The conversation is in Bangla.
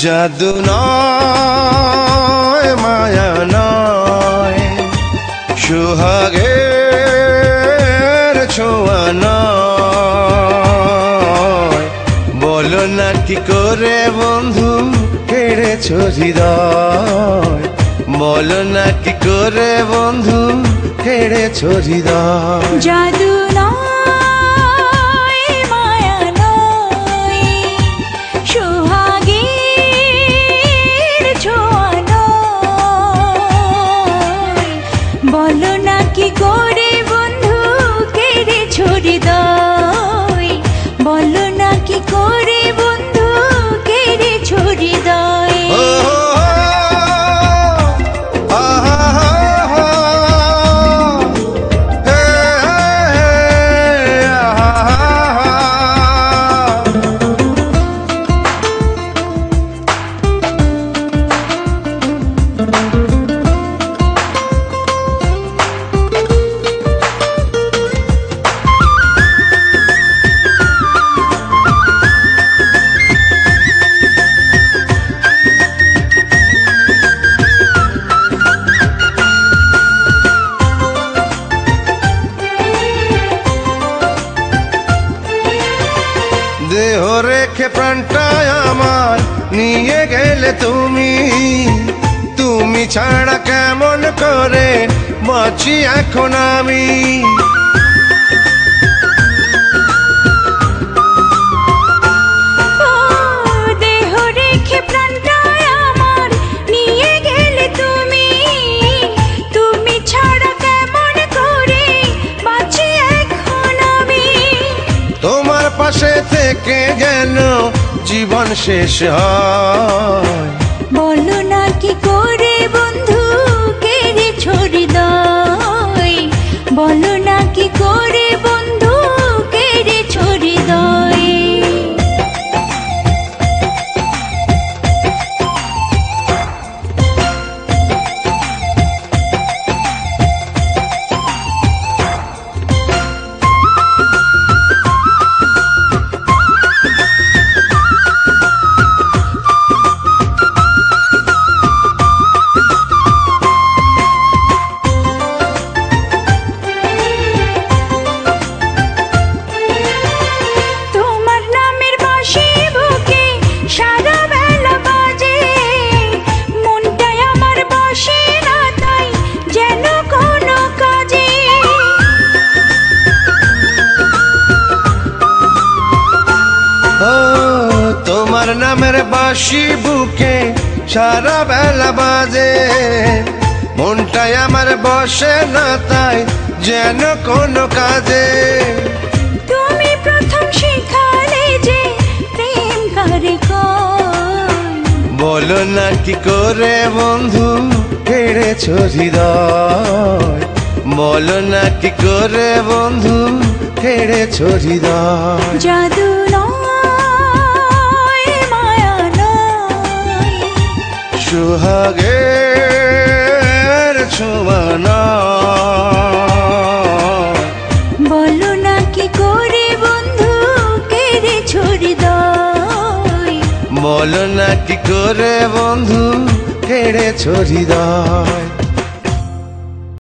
জাদু নয় মায়া নয় সোহাগের ছোঁয়া নয় বলো না কি করে বন্ধু কেড়েছো হৃদয় বলো না কি করে বন্ধু কেড়েছো হৃদয় জাদু নয় মায়া নয় সোহাগের ছোঁয়া নয় বলো না কি করে বন্ধু কেড়েছো হৃদয় বলো না কি করে বন্ধু কেড়েছো হৃদয় দেহ রেখে প্রাণটায় আমার নিয়ে গেলে তুমি তুমি ছাড়া কেমন করে বাঁচি এখন আমি দেহ রেখে প্রাণটায় আমার নিয়ে গেলে তুমি তুমি ছাড়া কেমন করে বাঁচি এখন আমি তোমার পাশে থেকে যেন জীবন শেষ হয় বলো না কি করে বন্ধু কেড়েছো হৃদয় বলো না কি করে বন্ধু কেড়েছো হৃদয় তোমার নামের বাঁশি বুকে সারা বেলা বাজে মনটাই আমার বসে না তাই যেন কোনো কাজে তুমি প্রথম শিখালে যে প্রেম করে বলো না কি করে বন্ধু কেড়েছো হৃদয় বলো না কি করে বন্ধু কেড়েছো হৃদয় জাদু সোহাগের ছোঁয়া নয় বলো না কি করে বন্ধু কেড়েছো হৃদয় বলো না কি করে বন্ধু কেড়েছো হৃদয়।